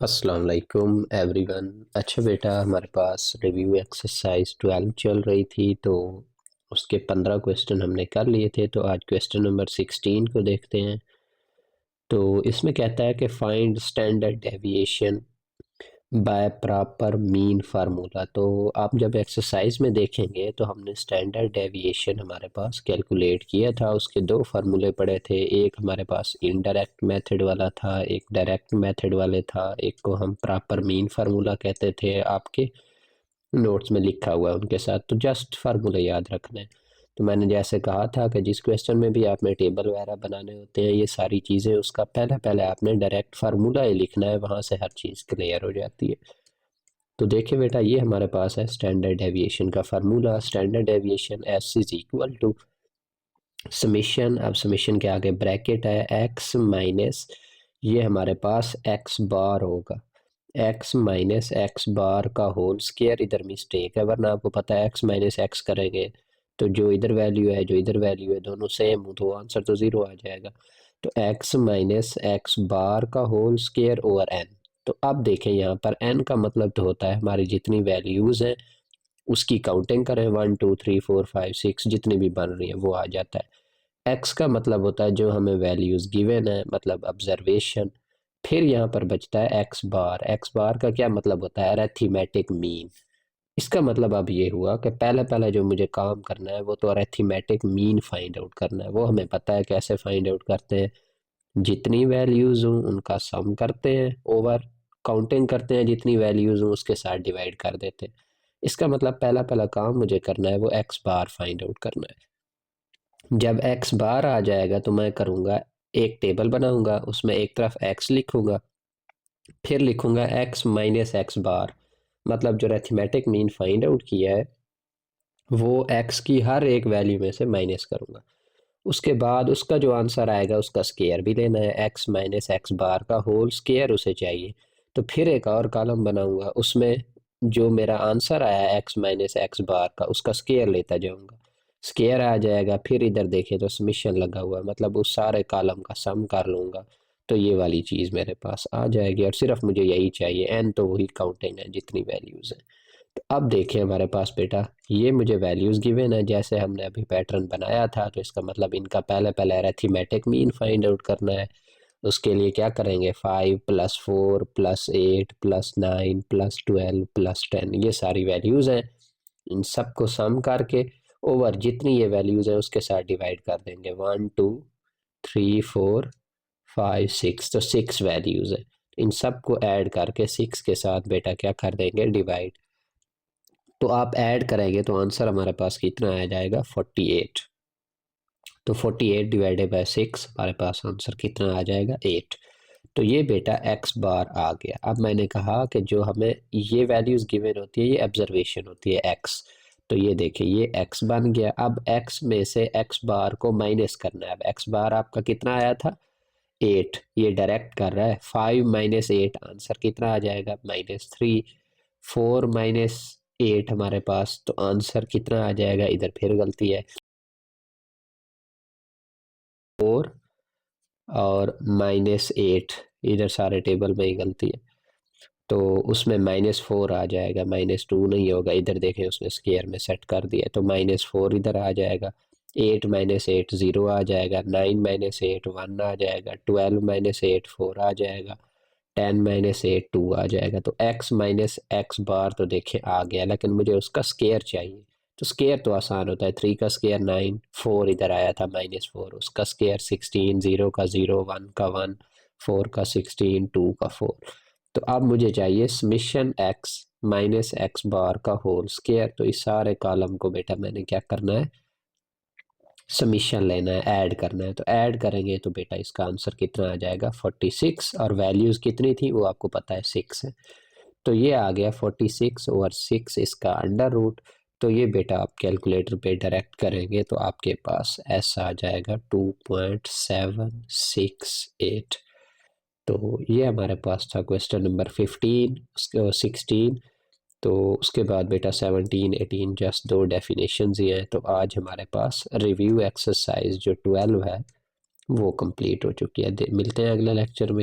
अस्सलाम वालेकुम एवरीवन। अच्छा बेटा, हमारे पास रिव्यू एक्सरसाइज 12 चल रही थी, तो उसके 15 क्वेश्चन हमने कर लिए थे। तो आज क्वेश्चन नंबर 16 को देखते हैं। तो इसमें कहता है कि find standard deviation by proper mean formula. तो आप जब एक्सरसाइज में देखेंगे तो हमने स्टैंडर्ड डेविएशन हमारे पास कैलकुलेट किया था। उसके दो फार्मूले पड़े थे, एक हमारे पास इनडायरेक्ट मेथड वाला था, एक डायरेक्ट मेथड वाले था। एक को हम प्रॉपर मीन फार्मूला कहते थे, आपके नोट्स में लिखा हुआ है उनके साथ। तो जस्ट फार्मूला याद रखना है। तो मैंने जैसे कहा था कि जिस क्वेश्चन में भी आपने टेबल वगैरह बनाने होते हैं, ये सारी चीज़ें, उसका पहले पहले आपने डायरेक्ट फार्मूला ही लिखना है, वहाँ से हर चीज़ क्लियर हो जाती है। तो देखिए बेटा, ये हमारे पास है स्टैंडर्ड डेविएशन का formula. Standard deviation S is equal to summation. अब समीशन के आगे ब्रैकेट है, एक्स माइनस ये हमारे पास एक्स बार होगा, एक्स माइनस एक्स बार का होल स्क्वायर। इधर मिस्टेक है, वरना आपको पता है एक्स माइनस एक्स करेंगे तो जो इधर वैल्यू है जो इधर वैल्यू है दोनों सेम हो, तो आंसर तो ज़ीरो आ जाएगा। तो एक्स माइनस एक्स बार का होल स्क्वायर ओवर एन। तो अब देखें, यहाँ पर एन का मतलब तो होता है हमारी जितनी वैल्यूज़ हैं उसकी काउंटिंग करें, 1 2 3 4 5 6 जितनी भी बन रही है वो आ जाता है। एक्स का मतलब होता है जो हमें वैल्यूज़ गिवन है, मतलब ऑब्जर्वेशन। फिर यहाँ पर बचता है एक्स बार। एक्स बार का क्या मतलब होता है? Arithmetic mean. इसका मतलब अब ये हुआ कि पहले पहले जो मुझे काम करना है वो तो अरिथमेटिक मीन फाइंड आउट करना है। वो हमें पता है कैसे फाइंड आउट करते हैं, जितनी वैल्यूज़ हों उनका सम करते हैं, ओवर काउंटिंग करते हैं, जितनी वैल्यूज़ हों उसके साथ डिवाइड कर देते हैं। इसका मतलब पहला पहला काम मुझे करना है वो एक्स बार फाइंड आउट करना है। जब एक्स बार आ जाएगा तो मैं करूँगा, एक टेबल बनाऊंगा, उसमें एक तरफ एक्स लिखूंगा, फिर लिखूंगा एक्स माइनस एक्स बार। मतलब जो अरिथमेटिक मीन फाइंड आउट किया है वो एक्स की हर एक वैल्यू में से माइनस करूंगा। उसके बाद उसका जो आंसर आएगा उसका स्केयर भी लेना है, एक्स माइनस एक्स बार का होल स्केयर उसे चाहिए। तो फिर एक और कॉलम बनाऊंगा, उसमें जो मेरा आंसर आया एक्स माइनस एक्स बार का उसका स्केयर लेता जाऊंगा। स्केयर आ जाएगा, फिर इधर देखें तो समीशन लगा हुआ है, मतलब उस सारे कॉलम का सम कर लूँगा। तो ये वाली चीज़ मेरे पास आ जाएगी और सिर्फ मुझे यही चाहिए, एन तो वही काउंटिंग है जितनी वैल्यूज़ हैं। तो अब देखिए हमारे पास बेटा, ये मुझे वैल्यूज़ गिवन है जैसे हमने अभी पैटर्न बनाया था। तो इसका मतलब इनका पहले पहले अरिथमेटिक मीन फाइंड आउट करना है। उसके लिए क्या करेंगे, 5 + 4 + 8 + 9 + 12 + 10, ये सारी वैल्यूज़ हैं। इन सब को सम करके ओवर जितनी ये वैल्यूज़ हैं उसके साथ डिवाइड कर देंगे। 1 2 3 4 5 6, तो 6 वैल्यूज़ है। इन सब को ऐड करके 6 के साथ बेटा क्या कर देंगे, डिवाइड। तो आप ऐड करेंगे तो आंसर हमारे पास कितना आ जाएगा, 48। तो 48 डिवाइडेड बाय 6 हमारे पास आंसर कितना आ जाएगा, 8। तो ये बेटा एक्स बार आ गया। अब मैंने कहा कि जो हमें ये वैल्यूज़ गिवन होती है ये ऑब्जर्वेशन होती है एक्स। तो ये देखिए ये एक्स बन गया। अब एक्स में से एक्स बार को माइनस करना है। अब एक्स बार आपका कितना आया था, 8। ये डायरेक्ट कर रहा है, 5 माइनस 8 आंसर कितना आ जाएगा, -3। 4 माइनस 8 हमारे पास, तो आंसर कितना आ जाएगा, इधर फिर गलती है, 4 और -8, इधर सारे टेबल में ही गलती है। तो उसमें -4 आ जाएगा, -2 नहीं होगा। इधर देखें उसने स्क्वायर में सेट कर दिया, तो -4 इधर आ जाएगा। 8 माइनस 8 0 आ जाएगा, 9 माइनस 8 1 आ जाएगा, 12 माइनस 8 4 आ जाएगा, 10 माइनस 8 2 आ जाएगा। तो x माइनस एक्स बार तो देखें आ गया, लेकिन मुझे उसका स्केयर चाहिए। तो स्केयर तो आसान होता है, 3 का स्केयर 9, 4 इधर आया था -4, उसका स्केयर 16, 0 का 0, 1 का 1, 4 का 16, 2 का 4। तो अब मुझे चाहिए समीशन x माइनस एक्स बार का होल स्केयर। तो इस सारे कॉलम को बेटा मैंने क्या करना है, समीशन लेना है, ऐड करना है। तो ऐड करेंगे तो बेटा इसका आंसर कितना आ जाएगा, 46। और वैल्यूज़ कितनी थी वो आपको पता है, 6 है। तो ये आ गया 46 ओवर 6 इसका अंडर रूट। तो ये बेटा आप कैलकुलेटर पे डायरेक्ट करेंगे तो आपके पास एस आ जाएगा 2.768। तो ये हमारे पास था क्वेश्चन नंबर 15, उसके 16। तो उसके बाद बेटा 17 18 जस्ट दो डेफिनेशंस ही हैं। तो आज हमारे पास रिव्यू एक्सरसाइज जो 12 है वो कंप्लीट हो चुकी है। मिलते हैं अगले लेक्चर में।